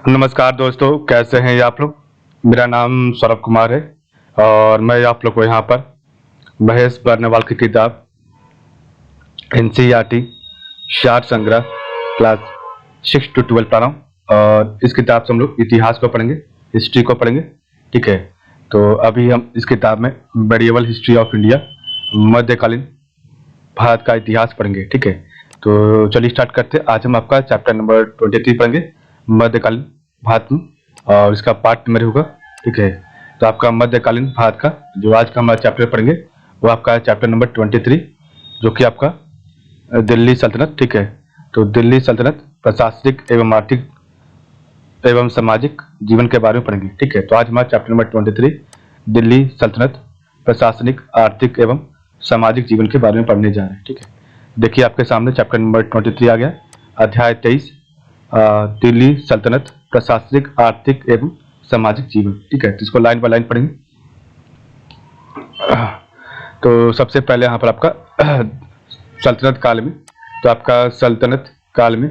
नमस्कार दोस्तों, कैसे हैं आप लोग। मेरा नाम सौरभ कुमार है और मैं आप लोग को यहाँ पर महेश बर्नवाल की किताब एनसीईआरटी शार संग्रह क्लास 6 to 12 पढ़ा हूँ। और इस किताब से हम लोग इतिहास को पढ़ेंगे, हिस्ट्री को पढ़ेंगे। ठीक है, तो अभी हम इस किताब में मेडिएवल हिस्ट्री ऑफ इंडिया, मध्यकालीन भारत का इतिहास पढ़ेंगे। ठीक है, तो चलिए स्टार्ट करते हैं। आज हम आपका चैप्टर नंबर 23 पढ़ेंगे, मध्यकालीन भारत में, और इसका पार्ट नंबर होगा। ठीक है, तो आपका मध्यकालीन भारत का जो आज का हमारा चैप्टर पढ़ेंगे वो आपका चैप्टर नंबर 23, जो कि आपका दिल्ली सल्तनत। ठीक है, तो दिल्ली सल्तनत प्रशासनिक एवं आर्थिक एवं सामाजिक जीवन के बारे में पढ़ेंगे। ठीक है, तो आज हमारा चैप्टर नंबर 23 दिल्ली सल्तनत प्रशासनिक आर्थिक एवं सामाजिक जीवन के बारे में पढ़ने जा रहे हैं। ठीक है, देखिए आपके सामने चैप्टर नंबर 23 आ गया, अध्याय 23 दिल्ली सल्तनत प्रशासनिक आर्थिक एवं सामाजिक जीवन। ठीक है, तो इसको लाइन बाय लाइन पढ़ेंगे। तो सबसे पहले यहाँ पर आपका सल्तनत काल में, तो आपका सल्तनत काल में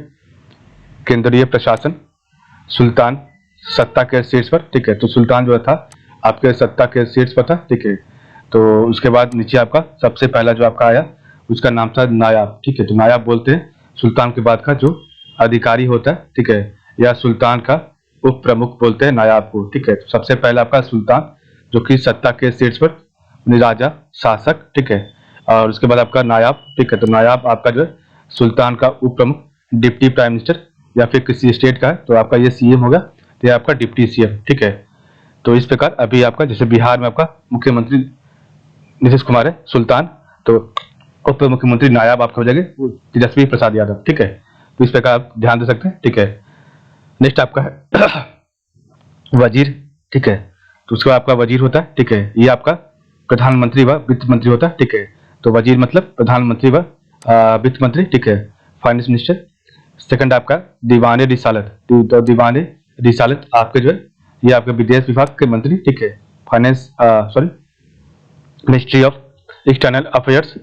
केंद्रीय प्रशासन, सुल्तान सत्ता के शीर्ष पर। ठीक है, तो सुल्तान जो था आपके सत्ता के शीर्ष पर था। ठीक है, तो उसके बाद नीचे आपका सबसे पहला जो आपका आया उसका नाम था नायाब। ठीक है, तो नायाब बोलते हैं सुल्तान के बाद का जो अधिकारी होता है। ठीक है, या सुल्तान का उप प्रमुख बोलते हैं नायाब को। ठीक है, तो सबसे पहला आपका सुल्तान जो कि सत्ता के शीर्ष पर राजा शासक। ठीक है, और उसके बाद आपका नायाब। ठीक है, तो नायाब आपका जो है सुल्तान का उप प्रमुख, डिप्टी प्राइम मिनिस्टर, या फिर किसी स्टेट का है तो आपका ये सीएम होगा, तो ये आपका डिप्टी सीएम। ठीक है, तो इस प्रकार अभी आपका जैसे बिहार में आपका मुख्यमंत्री नीतीश कुमार है, सुल्तान, तो उप मुख्यमंत्री नायाब आपका हो जाएंगे तेजस्वी प्रसाद यादव। ठीक है, तो इस प्रकार आप ध्यान दे सकते हैं। ठीक है, नेक्स्ट आपका है वजीर। ठीक है, तो उसके बाद आपका वजीर होता है। ठीक है, ये आपका प्रधानमंत्री व वित्त मंत्री होता है। ठीक है, तो वजीर मतलब प्रधानमंत्री व वित्त मंत्री। ठीक है, फाइनेंस मिनिस्टर। सेकंड आपका दीवाने रिसालत, तो दीवाने रिसालत आपके जो है ये आपके विदेश विभाग के मंत्री। ठीक है, finance sorry ministry of external affairs.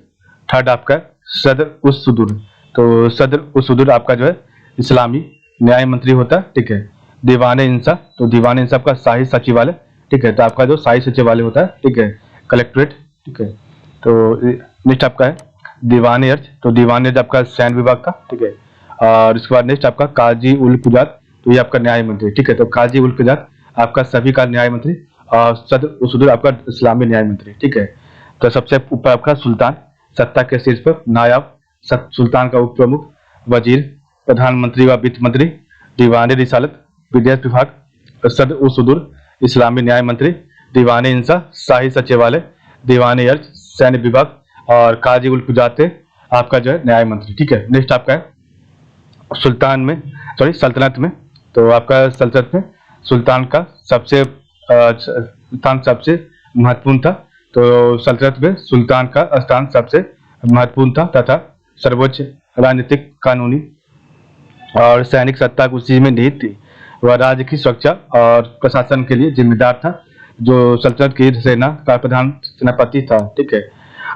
Third आपका सदर उस सुदूर, तो सदर उस सुदूर आपका जो है इस्लामी न्याय मंत्री होता है। ठीक है, दीवाने इंसा, तो दीवाने इंसा आपका शाही सचिवालय। ठीक है, तो आपका जो शाही सचिवालय होता है। ठीक है, कलेक्ट्रेट। ठीक है, तो नेक्स्ट आपका है दीवाने अर्ज, तो दीवाने अर्ज आपका सैन्य विभाग था। ठीक है, और इसके बाद नेक्स्ट आपका काजी उल कुजात, तो ये आपका न्याय मंत्री। ठीक है, तो काजी उल कुजात आपका सभी का न्याय मंत्री, और सदर उस सुदूर आपका इस्लामी न्याय मंत्री। ठीक है, तो सबसे ऊपर आपका सुल्तान सत्ता के शीर्ष पर, नायाब सुल्तान का उप प्रमुख, वजीर, प्रधानमंत्री व वित्त मंत्री, दीवाने रिसालत, विदेश विभाग, सदर उस सुदूर, इस्लामी न्याय मंत्री, दीवाने इंसा, शाही सचिवालय, दीवाने अर्ज, सैन्य विभाग, और काजी उल कुजात आपका जो है न्याय मंत्री। ठीक है, नेक्स्ट आपका है सुल्तान में, सॉरी सल्तनत में, तो आपका सल्तनत में सुल्तान का स्थान सबसे महत्वपूर्ण था। तो सल्तनत में सुल्तान का स्थान सबसे महत्वपूर्ण था तथा सर्वोच्च राजनीतिक, कानूनी और सैनिक सत्ता उसी में निहित थी। वह राज्य की सुरक्षा और प्रशासन के लिए जिम्मेदार था, जो सल्तनत की सेना का प्रधान सेनापति था। ठीक है,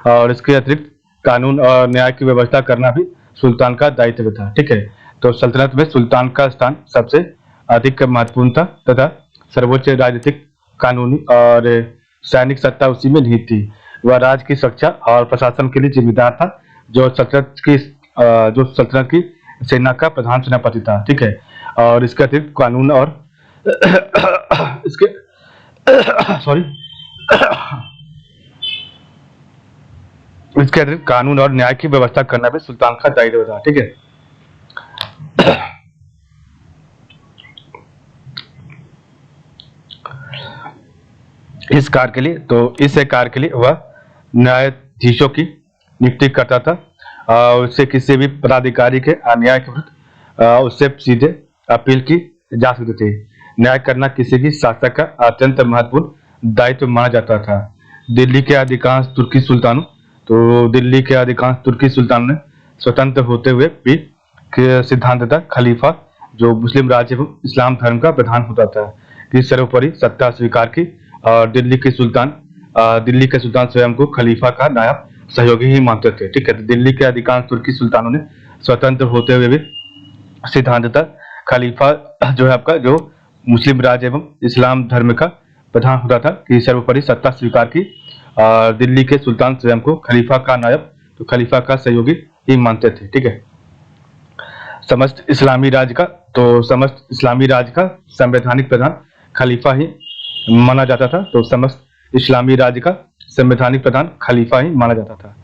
और इसके अतिरिक्त कानून और न्याय की व्यवस्था करना भी सुल्तान का दायित्व था। ठीक है, तो सल्तनत में सुल्तान का स्थान सबसे अधिक महत्वपूर्ण था तथा सर्वोच्च राजनीतिक, कानूनी और सैनिक सत्ता उसी में निहित थी। वह राज्य की सुरक्षा और प्रशासन के लिए जिम्मेदार था, जो सल्तनत की सेना का प्रधान सेनापति था। ठीक है, और इसके अतिरिक्त कानून और इसके सॉरी इसके अतिरिक्त कानून और न्याय की व्यवस्था करना भी सुल्तान का दायित्व था। ठीक है, इस कार्य के लिए, तो इस कार्य के लिए वह न्यायाधीशों की नियुक्ति करता था, उससे किसी भी पदाधिकारी के अन्याय के विरुद्ध उससे सीधे अपील की जा सकती थी। न्याय करना किसी भी शासक का अत्यंत महत्वपूर्ण दायित्व माना जाता था। दिल्ली के अधिकांश तुर्की सुल्तानों, तो दिल्ली के अधिकांश तुर्की सुल्तानों ने स्वतंत्र होते हुए भी सिद्धांत था खलीफा, जो मुस्लिम राज्य एवं इस्लाम धर्म का प्रधान होता था, की सर्वोपरि सत्ता स्वीकार की, और दिल्ली के सुल्तान स्वयं को खलीफा का नायब सहयोगी ही मानते थे। ठीक है, तो दिल्ली के अधिकांश तुर्की सुल्तानों ने स्वतंत्र होते हुए भी सिद्धांततः खलीफा जो है आपका जो मुस्लिम राज एवं इस्लाम धर्म का प्रधान होता था कि सर्वोपरि सत्ता स्वीकार की। दिल्ली के सुल्तान स्वयं को खलीफा का नायब तो खलीफा का सहयोगी ही मानते थे। ठीक है। समस्त इस्लामी राज का संवैधानिक प्रधान खलीफा ही माना जाता था। तो समस्त इस्लामी राज्य का संवैधानिक प्रधान खलीफा ही माना जाता था।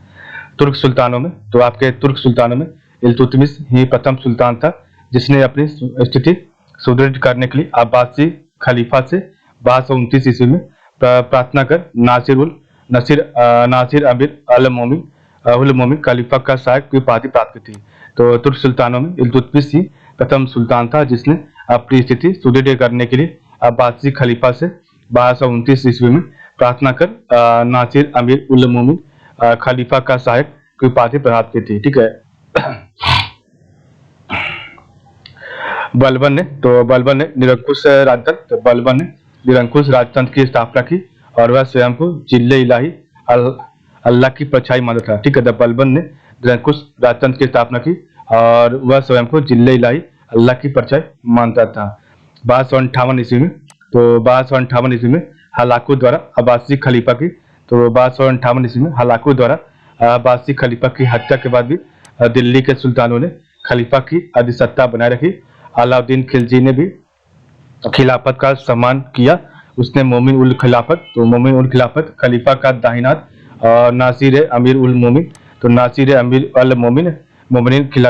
तुर्क सुल्तानों में तो आपके तुर्क सुल्तानों में इल्तुतमिश ही प्रथम सुल्तान था जिसने अपनी स्थिति सुदृढ़ करने के लिए अब्बासी खलीफा से 1229 ईस्वी में प्रार्थना कर नासिर अमीर उल मोमिन खलीफा का सहायक की उपाधि प्राप्त की थी। तो तुर्क सुल्तानों में इल्तुतमिश ही प्रथम सुल्तान था जिसने अपनी स्थिति सुदृढ़ करने के लिए अब्बासी खलीफा से 1229 ईस्वी में प्रार्थना कर नासिर अमीर उल मोमिन खलीफा का सहायक की उपाधि प्राप्त की थी। ठीक है। बलबन ने निरंकुश राजतंत्र की स्थापना की और वह स्वयं को जिल्ले इलाही अल्लाह की परछाई मानता था। ठीक है। बलबन ने निरंकुश राजतंत्र की स्थापना की और वह स्वयं को जिल्ले इलाही अल्लाह की परछाई मानता था। 1258 ईस्वी में हलाकू द्वारा अब्बासी खलीफा की तो 1258 ईस्वी में हलाकू द्वारा अब्बासी खलीफा की हत्या के बाद भी दिल्ली के सुल्तानों ने खलीफा की अधिसत्ता बनाए रखी। अलाउद्दीन खिलजी ने भी खिलाफत का सम्मान किया। उसने मोमिन उल खिलाफत खलीफा का दाहिनात और नासिर अमीर उल मोमिन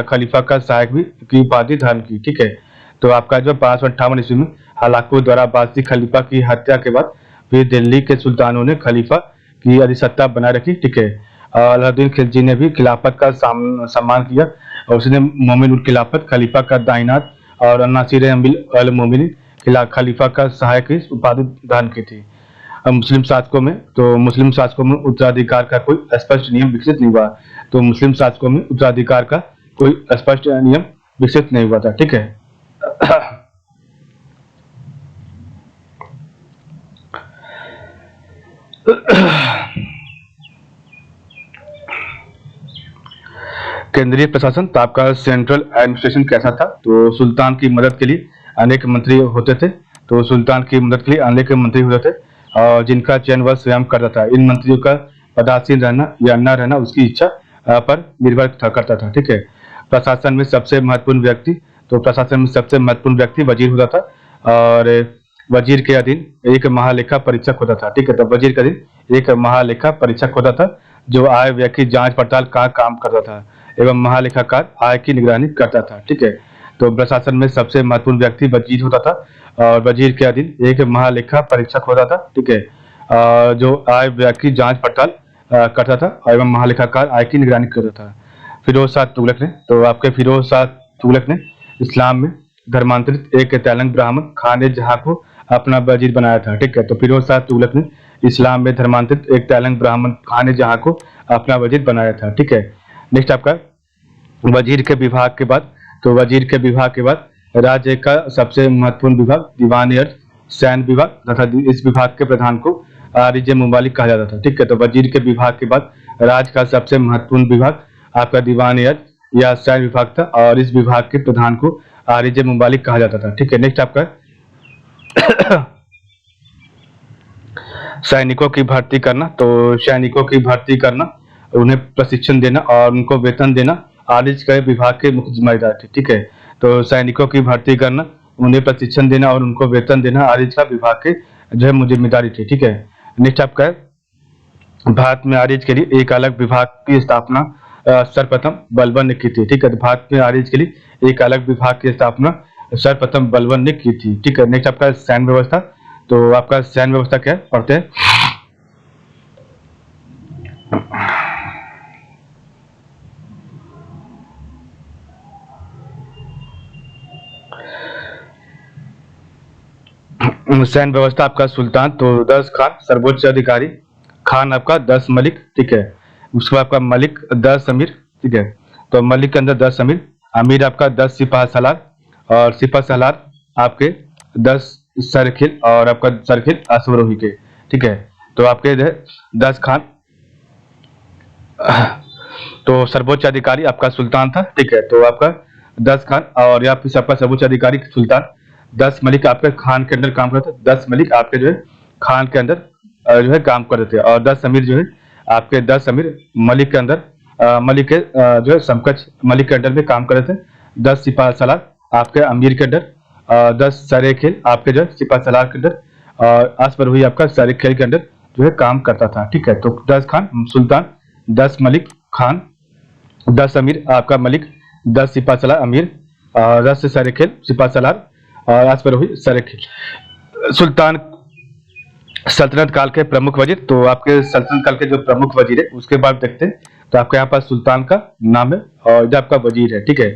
खलीफा का सहायक भी की उपाधि धारण की। ठीक है। तो आपका जो 1258 ईस्वी में हलाकू द्वारा अब्बासी खलीफा की हत्या के बाद फिर दिल्ली के सुल्तानों ने खलीफा की अधिसत्ता बनाए रखी। ठीक है। अलाउद्दीन खिलजी ने भी खिलाफत का सम्मान किया और उसने मोमिन उल खिलाफत खलीफा का दाहिनात और नासिर अमीर मोमिन खलीफा का सहायक की उपाधि धारण की थी। मुस्लिम शासकों में उत्तराधिकार का कोई स्पष्ट नियम विकसित नहीं हुआ। तो मुस्लिम शासकों में उत्तराधिकार का कोई स्पष्ट नियम विकसित नहीं हुआ था। ठीक है। केंद्रीय प्रशासन तो आपका सेंट्रल एडमिनिस्ट्रेशन कैसा था? तो सुल्तान की मदद के लिए अनेक मंत्री होते थे। तो सुल्तान की मदद के लिए अनेक मंत्री होते थे और जिनका चयन वह स्वयं करता था। इन मंत्रियों का पदासीन रहना या न रहना उसकी इच्छा पर निर्भर करता था। ठीक है। प्रशासन में सबसे महत्वपूर्ण व्यक्ति वजीर होता था और वजीर के अधीन एक महालेखा परीक्षक होता था। ठीक है। तो वजीर के अधीन एक महालेखा परीक्षक होता था जो आय व्यय की जांच पड़ताल का काम करता था एवं महालेखाकार आय की निगरानी करता था। ठीक है। तो प्रशासन में सबसे महत्वपूर्ण व्यक्ति वजीर होता था और वजीर के अधीन एक महालेखा परीक्षक होता था। ठीक है। जो आय व्यय की जांच पड़ताल करता था एवं महालेखाकार आय की निगरानी करता था। फिरोज शाह तुगलक ने इस्लाम में धर्मांतरित एक तेलंग ब्राह्मण खाने जहां को अपना वजीर बनाया था। ठीक है। तो फिरोज शाह तुगलक ने इस्लाम में धर्मांतरित एक तेलंग ब्राह्मण खाने जहां को अपना वजीर बनाया था। ठीक है। नेक्स्ट आपका वजीर के विभाग के बाद राज्य का सबसे महत्वपूर्ण विभाग दीवान अर्ज सैन्य विभाग तथा इस विभाग के प्रधान को आरिज मुबालिक कहा जाता था। ठीक है। तो वजीर के विभाग के बाद राज्य का सबसे महत्वपूर्ण विभाग आपका दीवान अर्ज या सैन्य विभाग था और इस विभाग के प्रधान को आरिज मुबालिक कहा जाता था। ठीक है। नेक्स्ट आपका सैनिकों की भर्ती करना। तो सैनिकों की भर्ती करना, उन्हें प्रशिक्षण देना और उनको वेतन देना आरिज के विभाग के मुख्य जिम्मेदार थे। ठीक है। तो सैनिकों की भर्ती करना, उन्हें प्रशिक्षण देना और उनको वेतन देना आरिज का विभाग के जो है जिम्मेदारी थी। ठीक है। नेक्स्ट आपका भारत में आरिज के लिए एक अलग विभाग की स्थापना सर्वप्रथम बलबन ने की थी। ठीक है। तो भारत में आरिज के लिए एक अलग विभाग की स्थापना सर्वप्रथम बलबन ने की थी। ठीक है। नेक्स्ट आपका सैन्य व्यवस्था। तो आपका सैन्य व्यवस्था क्या है पढ़ते हैं। सैन्य व्यवस्था आपका सुल्तान तो 10 खान सर्वोच्च अधिकारी, खान आपका 10 मलिक। ठीक है। उसके बाद आपका मलिक 10 अमीर। ठीक है। तो मलिक के अंदर 10 अमीर, अमीर आपका 10 सिपाह सलार और सिपाह सलार आपके 10 सरखिल और आपका सरखिल अश्वरोही के। ठीक है। तो आपके 10 खान तो सर्वोच्च अधिकारी आपका सुल्तान था। ठीक है। तो आपका 10 खान, और यहाँ पे आपका सर्वोच्च अधिकारी सुल्तान। 10 मलिक आपके खान के अंदर काम करते थे, 10 मलिक आपके जो है खान के अंदर जो है काम करते थे, और 10 अमीर जो है आपके 10 अमीर मलिक के अंदर मलिक के जो है समकक्ष मलिक के अंडर में काम कर रहे थे। 10 सिपा सलार आपके अमीर के अंडर, 10 सरे खेल आपके जो है सिपा सलार के अंदर, और आसपर हुई आपका सरे खेल के अंदर जो है काम करता था। ठीक है, तो 10 खान सुल्तान, 10 मलिक खान, 10 अमीर आपका मलिक, 10 सिपा सलार अमीर, 10 सरे खेल सिपा सलार, और आसपर हुई सरे खेल। सुल्तान सल्तनत काल के प्रमुख वजीर, तो आपके सल्तनत काल के जो प्रमुख वजीर है उसके बाद देखते हैं। तो आपके यहाँ पास सुल्तान का नाम है और इधर आपका वजीर है। ठीक है,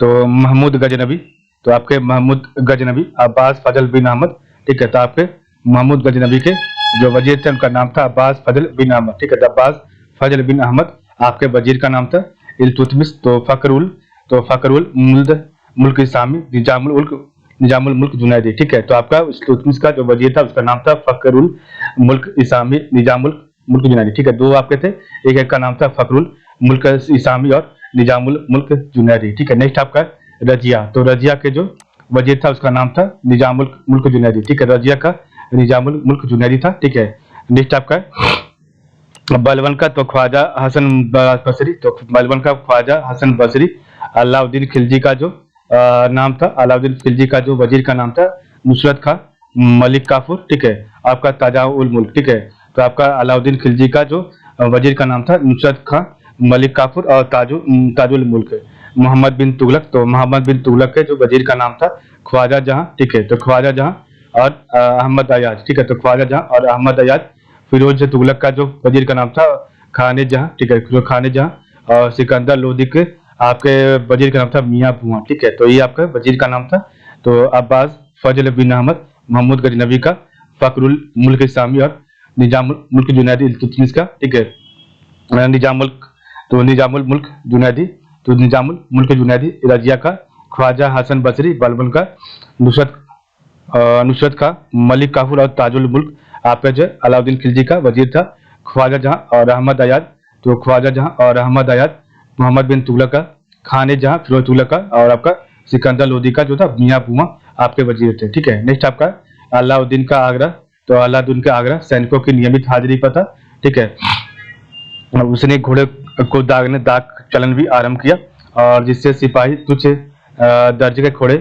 तो महमूद गजनबी, तो आपके महमूद गजनबी, अब्बास फजल बिन अहमद। ठीक है, तो आपके महमूद गजनबी के जो वजीर थे उनका नाम था अब्बास फजल बिन अहमद। ठीक है, तो अब्बास फजल बिन अहमद आपके वजीर का नाम था। इल्तुतमिश, तो फकरुल मुल्क इस्लामी निजामुल मुल्क जुनैदी। ठीक है, तो आपका इल्तुतमिश का जो वजीर था उसका नाम था फकरुल मुल्क इस्लामी निजामुल मुल्क जुनैदी। ठीक है, दो आपके थे, एक का नाम था फकरुल मुल्क इस्लामी और निजामुल मुल्क जुनैदी। ठीक है, नेक्स्ट आपका रजिया, तो रजिया के जो वजीर था उसका नाम था निजामुल मुल्क जुनैदी। ठीक है, रजिया का निजामुल मुल्क जुनैदी था। ठीक है, नेक्स्ट आपका बलबन का तो ख्वाजा हसन बसरी, तो बलबन का ख्वाजा हसन बसरी। अलाउद्दीन खिलजी का जो नाम था, अलाउद्दीन खिलजी का जो वजीर का नाम था नुसरत खां मलिक काफूर। ठीक है, आपका ताजा उल मुल्क। ठीक है, तो आपका अलाउद्दीन खिलजी का जो वजीर का नाम था नुसरत खां मलिक काफूर और ताजुल मुल्क मोहम्मद बिन तुगलक, तो मोहम्मद बिन तुगलक के जो वजीर का नाम था ख्वाजा जहां। ठीक है, तो ख्वाजा जहां और अहमद अयाज। ठीक है, तो ख्वाजा जहां और अहमद अयाज। फिरोज तुगलक का जो वजीर का नाम था खाने जहां। ठीक है, खाने जहां, और सिकंदर लोदी के आपके वजीर का नाम था मियां भुआ। ठीक है, तो ये आपका वजीर का नाम था। तो अब्बास फजल बिन अहमद, महमूद गजनबी का, फकरुल मुल्क इस्लामी और निजामुल मुल्क जुनैदी इल्तुतमिश का। ठीक है, निजामुल मुल्क जुनैदी, तो निजामुल मुल्क जुनैदी रजिया का, ख्वाजा हसन बसरी बलबन का, नुसरत खां मलिक काफूर और ताजुल मुल्क आपका जो अलाउद्दीन खिलजी का वजीर था। ख्वाजा जहां और अहमद अयाज, तो ख्वाजा जहां और अहमद अयाज मोहम्मद बिन तुगलक का, खाने जहां फिरोज तुगलक का, और आपका सिकंदर लोदी का जो था मियां भुआ आपके वजीर थे। ठीक है, नेक्स्ट आपका अलाउद्दीन का आगरा, तो अलाउद्दीन का आगरा सैनिकों की नियमित हाजिरी पर था। ठीक है, उसने घोड़े को दाग चलन भी आरंभ किया, और जिससे सिपाही तुच्छ दर्जे के घोड़े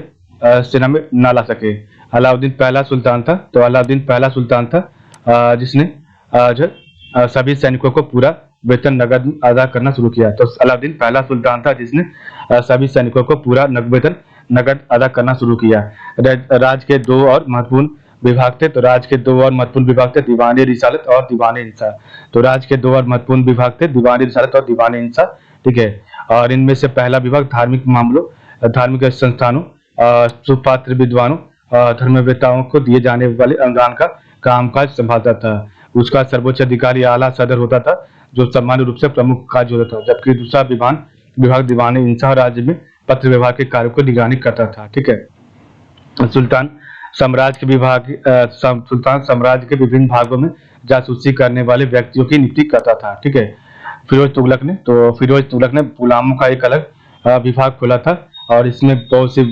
सेना में ना ला सके। अलाउद्दीन पहला सुल्तान था, तो अलाउद्दीन पहला सुल्तान था जिसने जो सभी सैनिकों को पूरा वेतन नगद अदा करना शुरू किया। तो अलाउद्दीन पहला सुल्तान था जिसने सभी सैनिकों को पूरा वेतन नगद अदा करना शुरू किया। राज्य के दो और महत्वपूर्ण विभाग थे, तो राज्य के दो और महत्वपूर्ण विभाग थे दीवान रिसालत और दीवान इंसा। तो राज्य के दो और महत्वपूर्ण विभाग थे दीवान रिसालत और दीवान इंसा। ठीक है, और इनमें से पहला विभाग धार्मिक मामलों, धार्मिक संस्थानों, सुपात्र विद्वानों, धर्मवेताओं को दिए जाने वाले अनुदान का कामकाज संभालता था। उसका सर्वोच्च अधिकारी आला सदर होता था जो सामान्य रूप से प्रमुख कार्य होता था, जबकि दूसरा विभाग दीवान इंसा राज्य में पत्र व्यवहार के कार्य को निगरानी करता था। ठीक है, सुल्तान साम्राज्य के विभिन्न भागों में जासूसी करने वाले व्यक्तियों की नियुक्ति करता था। ठीक है, फिरोज तुगलक ने गुलामों का एक अलग विभाग खोला था, और इसमें बहुत से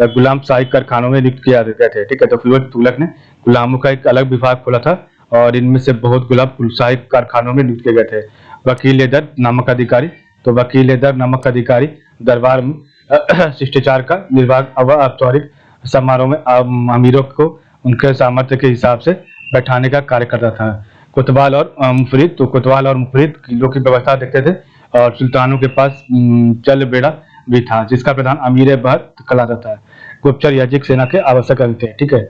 गुलाम शाही कारखानों में नियुक्त किया गए थे। ठीक है, तो फिरोज तुगलक ने गुलामों का एक अलग विभाग खोला था, और इनमें से बहुत गुलाम शाही कारखानों में नियुक्त किए गए थे। वकील दर नामक अधिकारी, तो वकील दर नामक अधिकारी दरबार में शिष्टाचार का निर्वाह औपचारिक समारोह में अमीरों को उनके सामर्थ्य के हिसाब से बैठाने का कार्य करता था। कोतवाल और मुफरीद, तो कोतवाल और मुफरीद किलों की व्यवस्था देखते थे, और सुल्तानों के पास जल बेड़ा भी था जिसका प्रधान अमीर बहर कहलाता था। गुप्तचर याजिक सेना के आवश्यक अंग थे। ठीक है,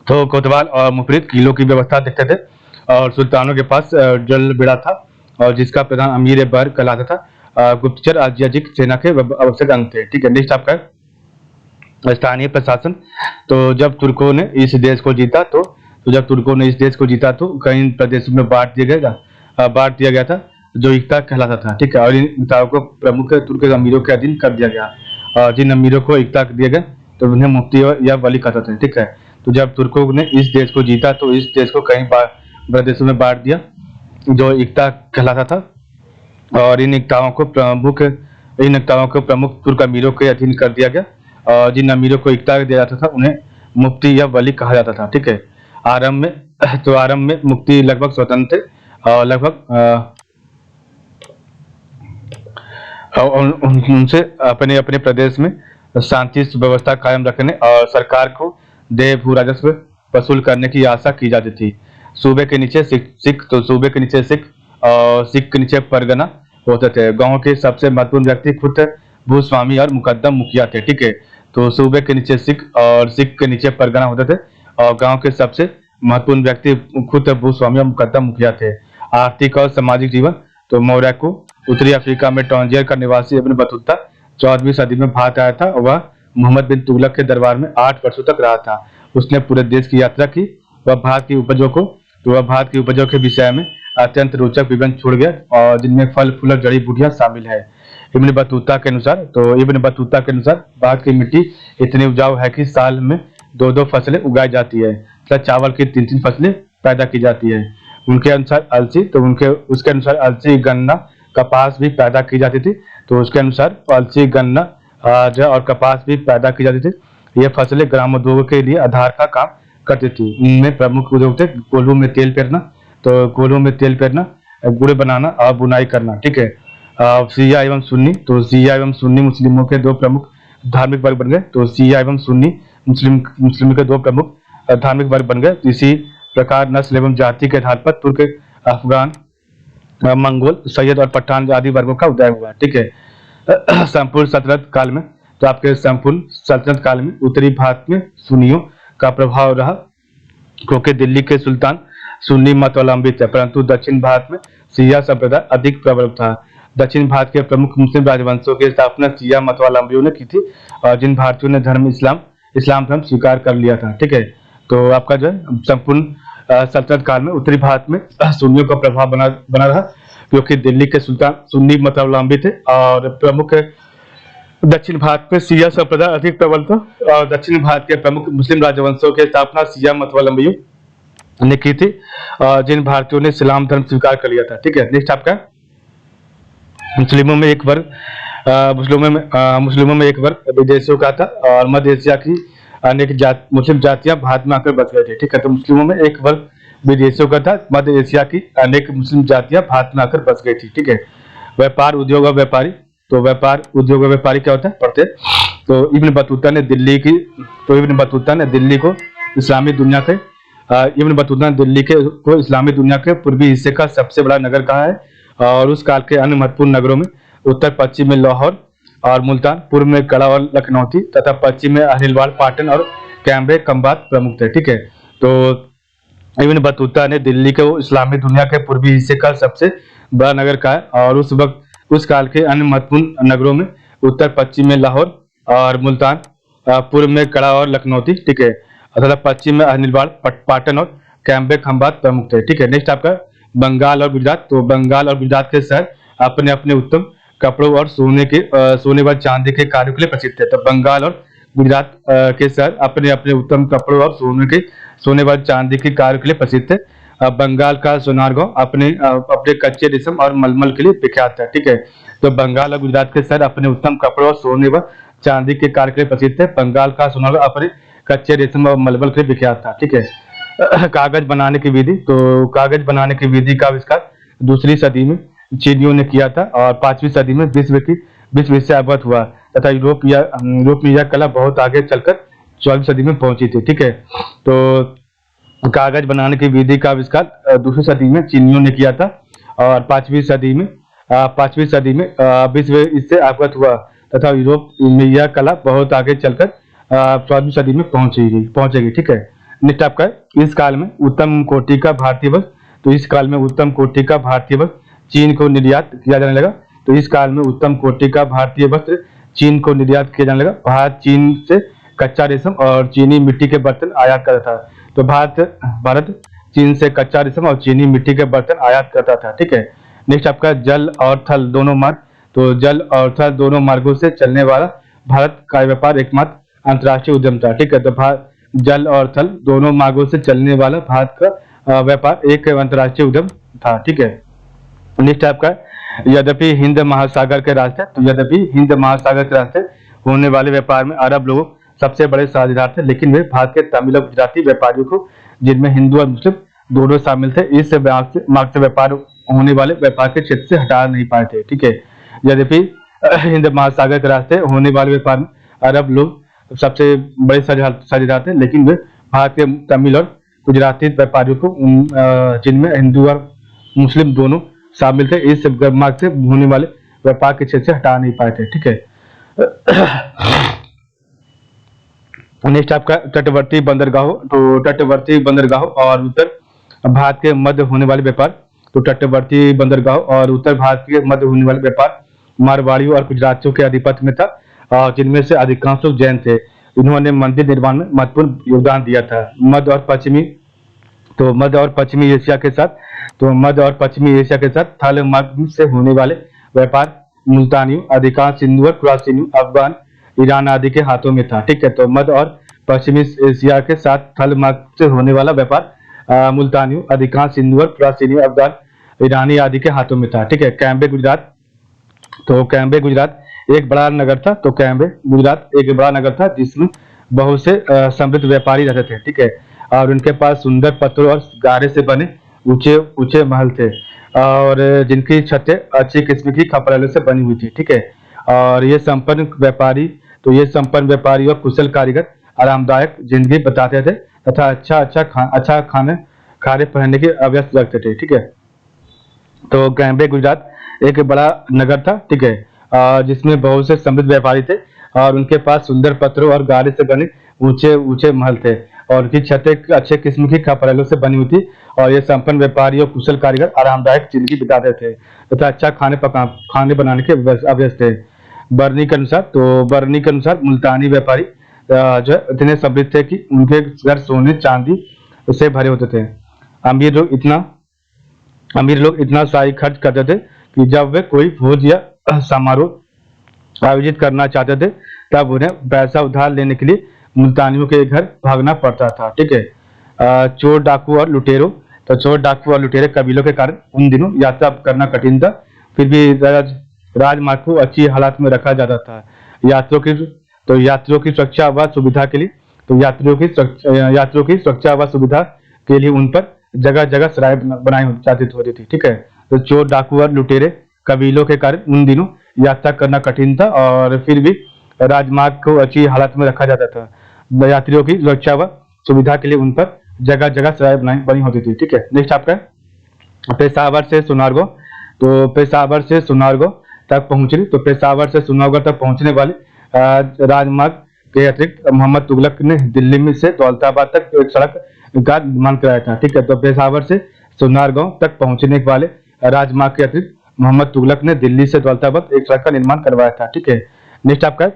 तो कोतवाल और मुफरीद किलों की व्यवस्था देखते थे, और सुल्तानों के पास जल बेड़ा था, और जिसका प्रधान अमीर बहर कहलाता था। गुप्तचर याजिक सेना के आवश्यक अंग थे। ठीक है, नेक्स्ट आपका स्थानीय प्रशासन, तो जब तुर्कों ने इस देश को जीता तो कई प्रदेशों में बांट दिया गया था जो इक्ता कहलाता था। ठीक है, और इन इक्ताओं को प्रमुख तुर्क अमीरों के अधीन कर दिया गया, और जिन अमीरों को इक्ता दिए गए तो उन्हें मुफ्ती या वली कहते थे। ठीक है, तो जब तुर्कों ने इस देश को जीता तो इस देश को कई प्रदेशों में बांट दिया जो इक्ता कहलाता था, और इन एकताओं को प्रमुख तुर्क अमीरों के अधीन कर दिया गया, और जिन अमीरों को इकता दिया जाता था उन्हें मुफ्ती या वली कहा जाता था। ठीक है। आरंभ में तो आरंभ में मुफ्ती लगभग स्वतंत्र थे, और लगभग उनसे अपने अपने प्रदेश में शांति व्यवस्था कायम रखने और सरकार को देय भू राजस्व वसूल करने की आशा की जाती थी। सूबे के नीचे सिख तो सूबे के नीचे सिख और सिख के नीचे परगना होते थे। गांव के सबसे महत्वपूर्ण व्यक्ति खुद भूस्वामी और मुकद्दम मुखिया थे। ठीक है। तो सूबे के नीचे सिख और सिख के नीचे परगना होते थे, और गांव के सबसे महत्वपूर्ण व्यक्ति खुद भूस्वामी और मुकद्दम मुखिया थे। आर्थिक और सामाजिक जीवन तो मोरक्को उत्तरी अफ्रीका में टॉन्जियर का निवासी इब्न बतूता 14वीं सदी में भारत आया था, और वह मोहम्मद बिन तुगलक के दरबार में 8 वर्षों तक रहा था। उसने पूरे देश की यात्रा की। वह भारत की उपजों के विषय में अत्यंत रोचक विवरण छोड़ गया, और जिनमें फल फूल और जड़ी बूटियां शामिल है। इब्न बतूता के अनुसार भारत की मिट्टी इतनी उपजाऊ है कि साल में 2-2 फसलें उगाई जाती है तथा चावल की 3-3 फसलें पैदा की जाती है। उनके अनुसार उसके अनुसार अलसी, गन्ना, कपास भी पैदा की जाती थी। तो उसके अनुसार अलसी, गन्ना और कपास भी पैदा की जाती थी। ये फसलें ग्रामोद्योग के लिए आधार का काम करती थी। इनमें प्रमुख उद्योग थे कोल्हू में तेल पेरना, गुड़ बनाना और बुनाई करना। ठीक है। शिया एवं सुन्नी मुस्लिमों के दो प्रमुख धार्मिक वर्ग बन गए। तो शिया एवं सुन्नी मुस्लिम के दो प्रमुख धार्मिक वर्ग बन गए। इसी प्रकार नस्ल एवं जाति के आधार पर तुर्क, अफगान, मंगोल, सैयद और पठान आदि वर्गों का उदय हुआ। ठीक है। संपूर्ण सल्तनत काल में उत्तरी भारत में सुन्नियों का प्रभाव रहा, क्योंकि दिल्ली के सुल्तान सुन्नी मतवलंबी थे, परंतु दक्षिण भारत में शिया संप्रदाय अधिक प्रबल था। दक्षिण भारत के प्रमुख मुस्लिम राजवंशों की स्थापना शिया मतवलंबियों ने की थी, और जिन भारतीयों ने इस्लाम धर्म स्वीकार कर लिया था। ठीक है। तो आपका जो है संपूर्ण सल्तनत काल में उत्तरी भारत में सुन्नियों का प्रभाव बना रहा, क्योंकि दिल्ली के सुल्तान सुन्नी मतवलंबी थे, और प्रमुख दक्षिण भारत में शिया संप्रदाय अधिक प्रबल था, और दक्षिण भारत के प्रमुख मुस्लिम राजवंशों की स्थापना शिया मतवलंबियों ने की थी, जिन भारतीयों ने इस्लाम धर्म स्वीकार कर लिया था। ठीक है। नेक्स्ट आपका मुस्लिमों में एक वर्ग विदेशियों का था, और मध्य एशिया की अनेक मुस्लिम जातियां भारत में आकर बस गए थे। ठीक है। तो मुस्लिमों में एक वर्ग विदेशियों का था, मध्य एशिया की अनेक मुस्लिम जातियां भारत में आकर बस गई थी। ठीक है। व्यापार, उद्योग और व्यापारी। तो व्यापार, उद्योग और व्यापारी क्या होता है पढ़ते हैं। तो इब्न बतूता ने दिल्ली को इस्लामी दुनिया के पूर्वी हिस्से का सबसे बड़ा नगर कहा है, और उस काल के अन्य महत्वपूर्ण नगरों में उत्तर पश्चिम में लाहौर और मुल्तान, पूर्व में कड़ा और लखनौती तथा पश्चिम में अहिलवाड़, पाटन और कैम्बे कम्बात प्रमुख थे। ठीक है। तो इब्न बतूता ने दिल्ली को इस्लामी दुनिया के पूर्वी हिस्से का सबसे बड़ा नगर कहा है, और उस काल के अन्य महत्वपूर्ण नगरों में उत्तर पश्चिम में लाहौर और मुल्तान, पूर्व में कड़ा और लखनौती, ठीक है, तथा पश्चिम में अनिलवाड़, पाटन और कैम्बे खंबात प्रमुख थे। ठीक है। नेक्स्ट आपका बंगाल और गुजरात। तो बंगाल और गुजरात के शहर अपने अपने उत्तम कपड़ों और सोने व चांदी के कार्यों के लिए प्रसिद्ध थे। तो बंगाल और गुजरात के शहर अपने अपने उत्तम कपड़ों और सोने व चांदी के कार्यों के लिए प्रसिद्ध थे। बंगाल का सोनारगांव अपने कच्चे रेशम और मलमल के लिए विख्यात है। ठीक है। तो बंगाल और गुजरात के शहर अपने उत्तम कपड़ों और सोने व चांदी के कार्य के लिए प्रसिद्ध थे। बंगाल का सोनारगांव अपने कच्चे रेशम और मलमल के लिए विख्यात था। ठीक है। कागज बनाने की विधि। तो कागज बनाने की विधि का आविष्कार 2री सदी में चीनियों ने किया था, और 5वीं सदी में विश्व से अवगत हुआ, तथा यूरोप में यह कला बहुत आगे चलकर 14वीं सदी में पहुंची थी। ठीक है। तो कागज बनाने की विधि का आविष्कार 2री सदी में चीनियों ने किया था, और 5वीं सदी में विश्व इससे अवगत हुआ, तथा यूरोप में यह कला बहुत आगे चलकर 14वीं सदी में पहुंचेगी। ठीक है। नेक्स्ट आपका इस काल में उत्तम कोटि का भारतीय वस्त्र। तो इस काल में उत्तम कोटि का भारतीय वस्त्र चीन को निर्यात किया जाने लगा। तो इस काल में उत्तम कोटि का भारतीय वस्त्र चीन को निर्यात किया जाने लगा। भारत चीन से कच्चा रेशम और चीनी मिट्टी के बर्तन आयात करता था। तो भारत चीन से कच्चा रेशम और चीनी मिट्टी के बर्तन आयात करता था। ठीक है। नेक्स्ट आपका जल और थल दोनों मार्ग। तो जल और थल दोनों मार्गों से चलने वाला भारत का व्यापार एकमात्र अंतर्राष्ट्रीय उद्यम था। ठीक है। तो जल और थल दोनों मार्गों से चलने वाला भारत का व्यापार एक अंतर्राष्ट्रीय उद्यम था। ठीक है। नेक्स्ट आपका यद्यपि हिंद महासागर के रास्ते तो यद्यपि हिंद महासागर के रास्ते होने वाले व्यापार में अरब लोग सबसे बड़े साझेदार थे, लेकिन वे भारत के तमिल और गुजराती व्यापारियों को, जिनमें हिंदू और मुस्लिम दोनों शामिल थे, इस मार्ग से व्यापार होने वाले व्यापार के क्षेत्र से हटा नहीं पाए थे। ठीक है, यद्यपि हिंद महासागर के रास्ते होने वाले व्यापार में अरब लोग सबसे बड़े साझेदार थे, लेकिन वे भारत के तमिल और गुजराती व्यापारियों को, जिनमें हिंदू और मुस्लिम दोनों शामिल थे, इस मार्ग से होने वाले व्यापार के क्षेत्र से हटा नहीं पाए थे। ठीक है, नेक्स्ट आपका तटवर्ती बंदरगाहों। तो तटवर्ती बंदरगाहों और उत्तर भारत के मध्य होने वाले व्यापार। तो तटवर्ती बंदरगाहों और उत्तर भारत के मध्य होने वाले व्यापार मारवाड़ियों और गुजरातियों के आधिपत्य में था, जिनमें से अधिकांश लोग जैन थे। इन्होंने मंदिर निर्माण में महत्वपूर्ण योगदान दिया था। मध्य और पश्चिमी एशिया के साथ थल मार्ग से होने वाले व्यापार मुल्तानियों, अधिकांश हिंदू और खुरासानियों, अफगान, ईरान आदि के हाथों में था। ठीक है, तो मध्य और पश्चिमी एशिया के साथ थल मार्ग से होने वाला व्यापार मुल्तानियों, अधिकांश हिंदू और खुरासानियों, अफगान, ईरानी आदि के हाथों में था। ठीक है, कैम्बे गुजरात। तो कैम्बे गुजरात एक बड़ा नगर था। तो कैम्बे गुजरात एक बड़ा नगर था जिसमें बहुत से समृद्ध व्यापारी रहते थे। ठीक है, और उनके पास सुंदर पत्थरों और गारे से बने ऊंचे ऊंचे महल थे, और जिनकी छतें अच्छी किस्म की खपरेलों से बनी हुई थी। ठीक है, और ये संपन्न व्यापारी और कुशल कारीगर आरामदायक जिंदगी बताते थे तथा अच्छा खाने पहनने की अभ्यस्त रखते थे। ठीक है, तो कैम्बे गुजरात एक बड़ा नगर था। ठीक है, जिसमें बहुत से समृद्ध व्यापारी थे, और उनके पास सुंदर पत्थरों और गारे से बने ऊंचे ऊंचे महल थे, और उनकी छतें अच्छे किस्म की खपरेलों से बनी हुई थी, और ये संपन्न व्यापारी और कुशल कारीगर आरामदायक जिंदगी बिताते थे तथा अच्छा खाने बनाने के अभ्यस्त थे। बर्नी के अनुसार मुल्तानी व्यापारी जो इतने समृद्ध थे कि उनके घर सोने चांदी से भरे होते थे। अमीर लोग इतना शाही खर्च करते थे कि जब वे कोई भोज या समारोह आयोजित करना चाहते थे, तब उन्हें पैसा उधार लेने के लिए मुल्तानियों के घर भागना पड़ता था। ठीक है, चोर डाकू और लुटेरे कबीलों के कारण उन दिनों यात्रा करना कठिन था, फिर भी राजमार्ग को अच्छी हालत में रखा जाता था। यात्रियों की सुरक्षा व सुविधा के लिए उन पर जगह जगह सराय बनाई जाती होती थी। ठीक है, तो चोर डाकू और लुटेरे कबीलों के कारण उन दिनों यात्रा करना कठिन था, और फिर भी राजमार्ग को अच्छी हालत में रखा जाता था। यात्रियों की सुरक्षा व सुविधा के लिए उन पर जगह जगह सराय बनी होती थी। ठीक है, नेक्स्ट आपका पेशावर से सुनारगांव। तो पेशावर से सुनारगांव तक पहुंचने वाले राजमार्ग के अतिरिक्त मोहम्मद तुगलक ने दिल्ली में से दौलताबाद तक एक सड़क का निर्माण कराया था। ठीक है, तो पेशावर से सुनारगांव तक पहुंचने वाले राजमार्ग के अतिरिक्त मोहम्मद तुगलक ने दिल्ली से दौलताबाद एक सड़क का निर्माण करवाया था। ठीक है, नेक्स्ट आपका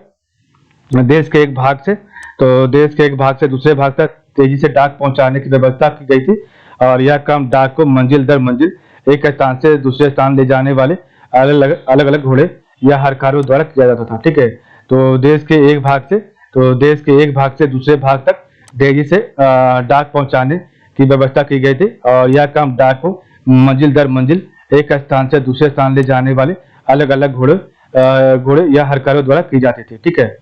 देश के एक भाग से दूसरे भाग तक तेजी से डाक पहुंचाने की व्यवस्था की गई थी, और यह काम डाक को मंजिल दर मंजिल एक स्थान से दूसरे स्थान ले जाने वाले अलग अलग घोड़े या हरकारों द्वारा किया जाता था। ठीक है, तो देश के एक भाग से दूसरे भाग तक तेजी से डाक पहुंचाने की व्यवस्था की गई थी, और यह काम डाक को मंजिल दर मंजिल एक स्थान से दूसरे स्थान ले जाने वाले अलग अलग घोड़े या हरकारों द्वारा की जाती थी। ठीक है,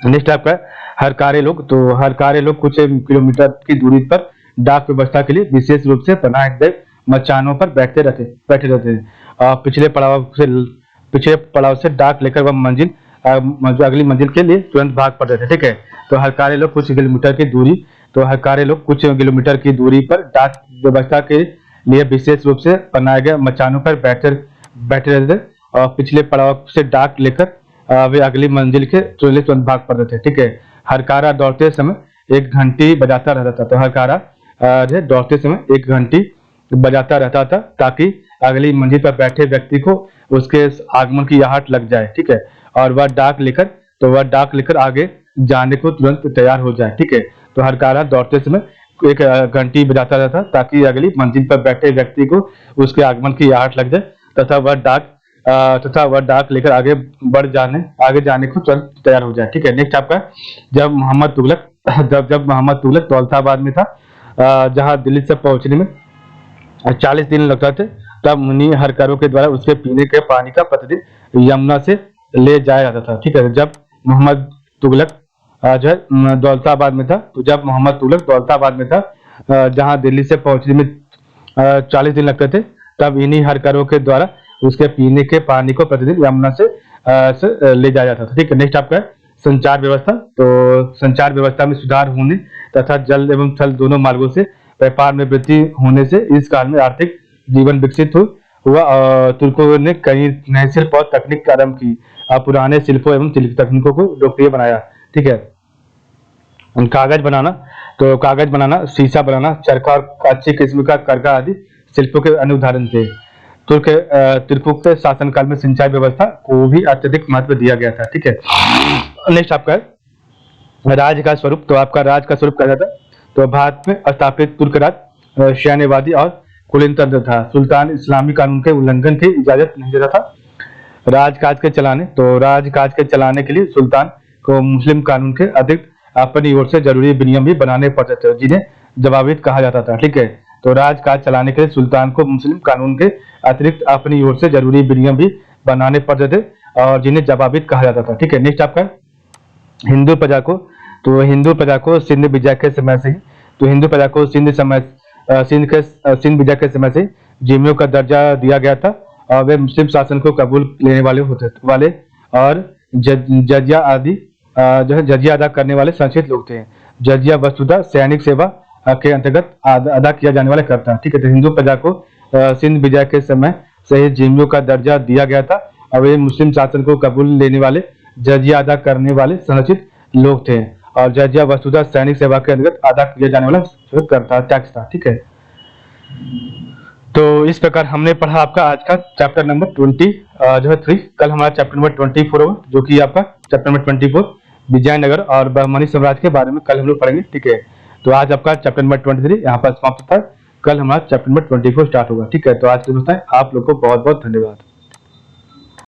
नेक्स्ट आपका हरकारे लोग। तो हरकारे लोग कुछ किलोमीटर की दूरी पर डाक व्यवस्था के लिए विशेष रूप से बनाए गए मचानों पर बैठे रहते थे। पिछले पड़ाव से डाक लेकर वह अगली मंजिल के लिए तुरंत भाग पड़ते थे। ठीक है, तो हरकारे लोग कुछ किलोमीटर की दूरी पर डाक व्यवस्था के लिए विशेष रूप से बनाए गए मचानों पर बैठे रहते थे, और पिछले पड़ाव से डाक लेकर वे अगली मंजिल के तुरंत भाग पड़ते थे। ठीक है, हरकारा दौड़ते समय एक घंटी बजाता रहता था। तो हरकारा दौड़ते समय एक घंटी बजाता रहता था ताकि अगली मंजिल पर बैठे व्यक्ति को उसके आगमन की आहट लग जाए। ठीक है, और वह डाक लेकर आगे जाने को तुरंत तैयार हो जाए। ठीक है, तो हरकारा दौड़ते समय एक घंटी बजाता रहता ताकि अगली मंजिल पर बैठे व्यक्ति को उसके आगमन की आहट लग जाए, तथा वह डाक लेकर आगे जाने को तुरंत तैयार हो जाए। ठीक है, नेक्स्ट आपका जब मोहम्मद तुगलक दौलताबाद में था, जहां दिल्ली से पहुंचने में 40 दिन लगता थे, तब उन्हीं हरकारों के द्वारा उसके पीने के पानी का प्रतिदिन यमुना से ले जाया जाता था। ठीक है, जब मोहम्मद तुगलक जो है दौलताबाद में था, तो जब मोहम्मद तुगलक दौलताबाद में था, जहां दिल्ली से पहुंचने में 40 दिन लगते थे, तब इन्हीं हरकारों के द्वारा उसके पीने के पानी को प्रतिदिन यमुना से ले जाया जाता था। ठीक है, नेक्स्ट आपका है संचार व्यवस्था। तो संचार व्यवस्था में सुधार होने तथा जल एवं थल दोनों मार्गों से व्यापार में वृद्धि होने से इस काल में आर्थिक जीवन विकसित हुआ और तुर्कों ने कई नए शिल्प और तकनीक का आरंभ की और पुराने शिल्पों एवं तकनीकों को लोकप्रिय बनाया। ठीक है, कागज बनाना, तो कागज बनाना, शीशा बनाना, चरखा और अच्छी किस्म का करघा आदि शिल्पों के अन्य उदाहरण थे। तुर्कों के शासनकाल में सिंचाई व्यवस्था को भी अत्यधिक महत्व दिया गया था। ठीक है, नेक्स्ट आपका है राज का स्वरूप। तो आपका राज का स्वरूप क्या था? तो भारत में स्थापित तुर्क राज सैन्यवादी और कुलीनतंत्र था। सुल्तान इस्लामी कानून के उल्लंघन की इजाजत नहीं देता था। राजकाज के चलाने, तो राजकाज के चलाने के लिए सुल्तान को मुस्लिम कानून के अतिरिक्त अपनी ओर से जरूरी विनियम भी बनाने पड़ते थे, जिन्हें जवाबित कहा जाता था। ठीक है, तो राजकाज चलाने के लिए सुल्तान को मुस्लिम कानून के अतिरिक्त अपनी ओर से जरूरी विनियम भी बनाने पड़ते थे और जिन्हें जवाबित कहा जाता था। ठीक है, नेक्स्ट आपका हिंदू प्रजा को, तो हिंदू प्रजा को सिंध विजय के समय से ही, तो हिंदू प्रजा को सिंध विजय के समय से जिम्मियों का दर्जा दिया गया था और वे मुस्लिम शासन को कबूल लेने वाले और जजिया आदि जो है जजिया अदा करने वाले संचित लोग थे। जजिया वस्तुतः सैनिक सेवा के अंतर्गत अदा किया जाने वाला कर था। ठीक है, तो हिंदू प्रजा को सिंध विजय के समय से ही जिम्मियों का दर्जा दिया गया था और वे मुस्लिम शासन को कबूल लेने वाले जजिया अदा करने वाले संरक्षित लोग थे और जजिया वस्तुतः सैनिक सेवा के अंतर्गत अदा किया जाने वाला कर था, टैक्स था। ठीक है, तो इस प्रकार हमने पढ़ा आपका आज का चैप्टर नंबर 20 जो है 3। कल हमारा चैप्टर नंबर 24 होगा, जो कि आपका चैप्टर नंबर 24 विजयनगर और बहमनी साम्राज्य के बारे में कल हम लोग पढ़ेंगे। ठीक है, तो आज आपका चैप्टर नंबर 23 यहाँ पर समाप्त होता है। कल हमारा चैप्टर नंबर 24 स्टार्ट होगा। ठीक है, तो आज के दोस्तों आप लोग को बहुत बहुत धन्यवाद।